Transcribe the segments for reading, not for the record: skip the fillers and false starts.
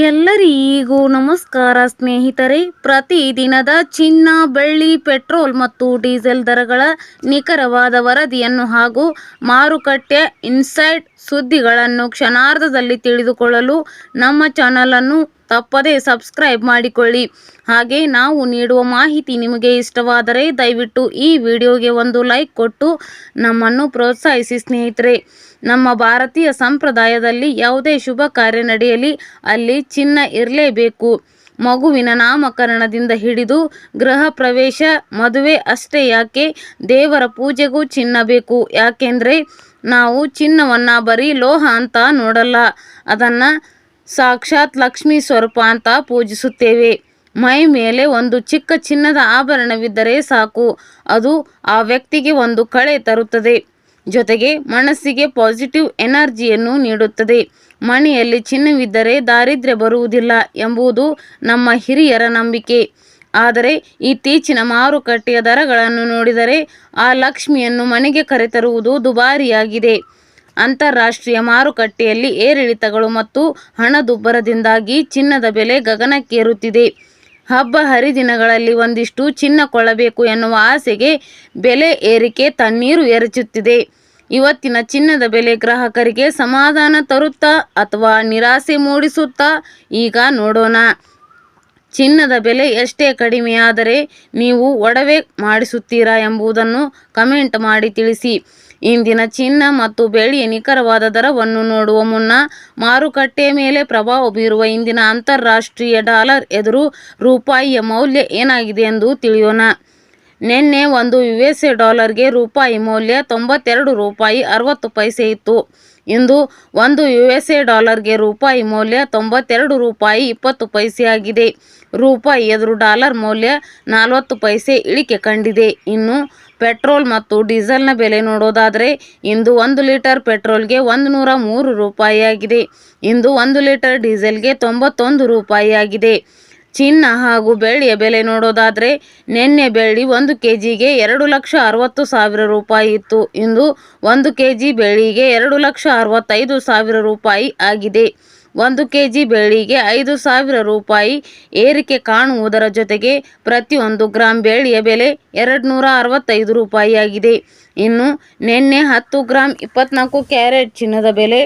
ಎಲ್ಲರಿಗೂ ನಮಸ್ಕಾರ ಸ್ನೇಹಿತರೆ. ಪ್ರತಿದಿನದ ಚಿನ್ನ, ಬೆಳ್ಳಿ, ಪೆಟ್ರೋಲ್ ಮತ್ತು ಡೀಸೆಲ್ ದರಗಳ ನಿಖರವಾದ ವರದಿಯನ್ನು ಹಾಗೂ ಮಾರುಕಟ್ಟೆ ಇನ್ಸೈಡ್ ಸುದ್ದಿಗಳನ್ನು ಕ್ಷಣಾರ್ಧದಲ್ಲಿ ತಿಳಿದುಕೊಳ್ಳಲು ನಮ್ಮ ಚಾನಲನ್ನು ತಪ್ಪದೇ ಸಬ್ಸ್ಕ್ರೈಬ್ ಮಾಡಿಕೊಳ್ಳಿ. ಹಾಗೆ ನಾವು ನೀಡುವ ಮಾಹಿತಿ ನಿಮಗೆ ಇಷ್ಟವಾದರೆ ದಯವಿಟ್ಟು ಈ ವಿಡಿಯೋಗೆ ಒಂದು ಲೈಕ್ ಕೊಟ್ಟು ನಮ್ಮನ್ನು ಪ್ರೋತ್ಸಾಹಿಸಿ ಸ್ನೇಹಿತರೆ. ನಮ್ಮ ಭಾರತೀಯ ಸಂಪ್ರದಾಯದಲ್ಲಿ ಯಾವುದೇ ಶುಭ ಕಾರ್ಯ ನಡೆಯಲಿ ಅಲ್ಲಿ ಚಿನ್ನ ಇರಲೇಬೇಕು. ಮಗುವಿನ ನಾಮಕರಣದಿಂದ ಹಿಡಿದು ಗೃಹ ಪ್ರವೇಶ, ಮದುವೆ ಅಷ್ಟೇ ಯಾಕೆ, ದೇವರ ಪೂಜೆಗೂ ಚಿನ್ನ ಬೇಕು. ಯಾಕೆಂದರೆ ನಾವು ಚಿನ್ನವನ್ನು ಬರೀ ಲೋಹ ಅಂತ ನೋಡಲ್ಲ, ಅದನ್ನು ಸಾಕ್ಷಾತ್ ಲಕ್ಷ್ಮೀ ಸ್ವರೂಪ ಅಂತ ಪೂಜಿಸುತ್ತೇವೆ. ಮೈ ಮೇಲೆ ಒಂದು ಚಿಕ್ಕ ಚಿನ್ನದ ಆಭರಣವಿದ್ದರೆ ಸಾಕು, ಅದು ಆ ವ್ಯಕ್ತಿಗೆ ಒಂದು ಕಳೆ ತರುತ್ತದೆ, ಜೊತೆಗೆ ಮನಸ್ಸಿಗೆ ಪಾಸಿಟಿವ್ ಎನರ್ಜಿಯನ್ನು ನೀಡುತ್ತದೆ. ಮನೆಯಲ್ಲಿ ಚಿನ್ನವಿದ್ದರೆ ದಾರಿದ್ರ್ಯ ಬರುವುದಿಲ್ಲ ಎಂಬುದು ನಮ್ಮ ಹಿರಿಯರ ನಂಬಿಕೆ. ಆದರೆ ಇತ್ತೀಚಿನ ಮಾರುಕಟ್ಟೆಯ ದರಗಳನ್ನು ನೋಡಿದರೆ ಆ ಲಕ್ಷ್ಮಿಯನ್ನು ಮನೆಗೆ ಕರೆತರುವುದು ದುಬಾರಿಯಾಗಿದೆ. ಅಂತಾರಾಷ್ಟ್ರೀಯ ಮಾರುಕಟ್ಟೆಯಲ್ಲಿ ಏರಿಳಿತಗಳು ಮತ್ತು ಹಣದುಬ್ಬರದಿಂದಾಗಿ ಚಿನ್ನದ ಬೆಲೆ ಗಗನಕ್ಕೇರುತ್ತಿದೆ. ಹಬ್ಬ ಹರಿದಿನಗಳಲ್ಲಿ ಒಂದಿಷ್ಟು ಚಿನ್ನ ಕೊಳ್ಳಬೇಕು ಎನ್ನುವ ಆಸೆಗೆ ಬೆಲೆ ಏರಿಕೆ ತಣ್ಣೀರು ಎರಚುತ್ತಿದೆ. ಇವತ್ತಿನ ಚಿನ್ನದ ಬೆಲೆ ಗ್ರಾಹಕರಿಗೆ ಸಮಾಧಾನ ತರುತ್ತಾ ಅಥವಾ ನಿರಾಸೆ ಮೂಡಿಸುತ್ತಾ, ಈಗ ನೋಡೋಣ. ಚಿನ್ನದ ಬೆಲೆ ಎಷ್ಟೇ ಕಡಿಮೆಯಾದರೆ ನೀವು ಒಡವೆ ಮಾಡಿಸುತ್ತೀರಾ ಎಂಬುದನ್ನು ಕಮೆಂಟ್ ಮಾಡಿ ತಿಳಿಸಿ. ಇಂದಿನ ಚಿನ್ನ ಮತ್ತು ಬೆಳ್ಳಿಯ ನಿಖರವಾದ ದರವನ್ನು ನೋಡುವ ಮುನ್ನ ಮಾರುಕಟ್ಟೆಯ ಮೇಲೆ ಪ್ರಭಾವ ಬೀರುವ ಇಂದಿನ ಅಂತಾರಾಷ್ಟ್ರೀಯ ಡಾಲರ್ ಎದುರು ರೂಪಾಯಿಯ ಮೌಲ್ಯ ಏನಾಗಿದೆ ಎಂದು ತಿಳಿಯೋಣ. ನಿನ್ನೆ ಒಂದು USA ಡಾಲರ್ಗೆ ರೂಪಾಯಿ ಮೌಲ್ಯ 92 ರೂಪಾಯಿ 60 ಪೈಸೆ ಇತ್ತು. ಇಂದು ಒಂದು USA ಡಾಲರ್ಗೆ ರೂಪಾಯಿ ಮೌಲ್ಯ 92 ರೂಪಾಯಿ 20 ಪೈಸೆಯಾಗಿದೆ. ರೂಪಾಯಿ ಎದುರು ಡಾಲರ್ ಮೌಲ್ಯ 40 ಪೈಸೆ ಇಳಿಕೆ ಕಂಡಿದೆ. ಇನ್ನು ಪೆಟ್ರೋಲ್ ಮತ್ತು ಡೀಸೆಲ್ನ ಬೆಲೆ ನೋಡೋದಾದರೆ ಇಂದು 1 ಲೀಟರ್ ಪೆಟ್ರೋಲ್ಗೆ 103 ರೂಪಾಯಿಯಾಗಿದೆ. ಇಂದು 1 ಲೀಟರ್ ಡೀಸೆಲ್ಗೆ 91 ರೂಪಾಯಿಯಾಗಿದೆ. ಚಿನ್ನ ಹಾಗೂ ಬೆಳ್ಳಿಯ ಬೆಲೆ ನೋಡೋದಾದರೆ ನಿನ್ನೆ ಬೆಳ್ಳಿ 1 kgಗೆ 2,60,000 ರೂಪಾಯಿ ಇತ್ತು. ಇಂದು 1 kg ಬೆಳ್ಳಿಗೆ 2,65,000 ರೂಪಾಯಿ ಆಗಿದೆ. 1 kg ಬೆಳ್ಳಿಗೆ 5,000 ರೂಪಾಯಿ ಏರಿಕೆ ಕಾಣುವುದರ ಜೊತೆಗೆ ಪ್ರತಿಯೊಂದು ಗ್ರಾಂ ಬೆಳ್ಳಿಯ ಬೆಲೆ 265 ರೂಪಾಯಿಯಾಗಿದೆ. ಇನ್ನು ನಿನ್ನೆ 10 ಗ್ರಾಂ 24 ಕ್ಯಾರೆಟ್ ಚಿನ್ನದ ಬೆಲೆ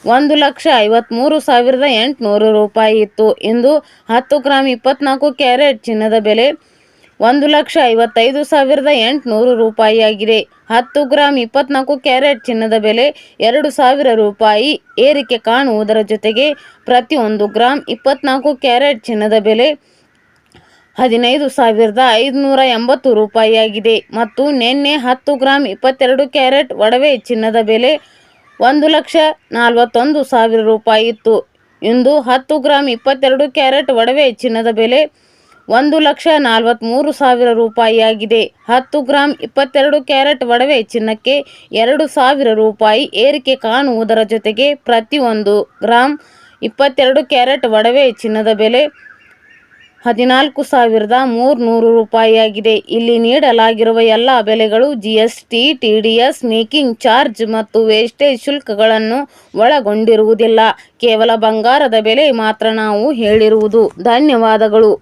1,53,800 ರೂಪಾಯಿ ಇತ್ತು. ಇಂದು 10 ಗ್ರಾಂ 24 ಕ್ಯಾರೆಟ್ ಚಿನ್ನದ ಬೆಲೆ 1,55,800 ರೂಪಾಯಿಯಾಗಿದೆ. 10 ಗ್ರಾಂ 24 ಕ್ಯಾರೆಟ್ ಚಿನ್ನದ ಬೆಲೆ 2,000 ರೂಪಾಯಿ ಏರಿಕೆ ಕಾಣುವುದರ ಜೊತೆಗೆ ಪ್ರತಿಯೊಂದು ಗ್ರಾಂ 24 ಕ್ಯಾರೆಟ್ ಚಿನ್ನದ ಬೆಲೆ 15,580 ರೂಪಾಯಿಯಾಗಿದೆ. ಮತ್ತು ನಿನ್ನೆ 10 ಗ್ರಾಂ 22 ಕ್ಯಾರೆಟ್ ಒಡವೆ ಚಿನ್ನದ ಬೆಲೆ 1,41,000 ರೂಪಾಯಿ ಇತ್ತು. ಇಂದು 10 ಗ್ರಾಂ 22 ಕ್ಯಾರೆಟ್ ಒಡವೆ ಚಿನ್ನದ ಬೆಲೆ 1,43,000 ರೂಪಾಯಿಯಾಗಿದೆ. 10 ಗ್ರಾಂ 22 ಕ್ಯಾರೆಟ್ ಒಡವೆ ಚಿನ್ನಕ್ಕೆ 2,000 ರೂಪಾಯಿ ಏರಿಕೆ ಕಾಣುವುದರ ಜೊತೆಗೆ ಪ್ರತಿಯೊಂದು ಗ್ರಾಂ 22 ಕ್ಯಾರೆಟ್ ಒಡವೆ ಚಿನ್ನದ ಬೆಲೆ 14,300 ರೂಪಾಯಿಯಾಗಿದೆ. ಇಲ್ಲಿ ನೀಡಲಾಗಿರುವ ಎಲ್ಲ ಬೆಲೆಗಳು GST, TDS, ಮೇಕಿಂಗ್ ಚಾರ್ಜ್ ಮತ್ತು ವೇಸ್ಟೇಜ್ ಶುಲ್ಕಗಳನ್ನು ಒಳಗೊಂಡಿರುವುದಿಲ್ಲ. ಕೇವಲ ಬಂಗಾರದ ಬೆಲೆ ಮಾತ್ರ ನಾವು ಹೇಳಿರುವುದು. ಧನ್ಯವಾದಗಳು.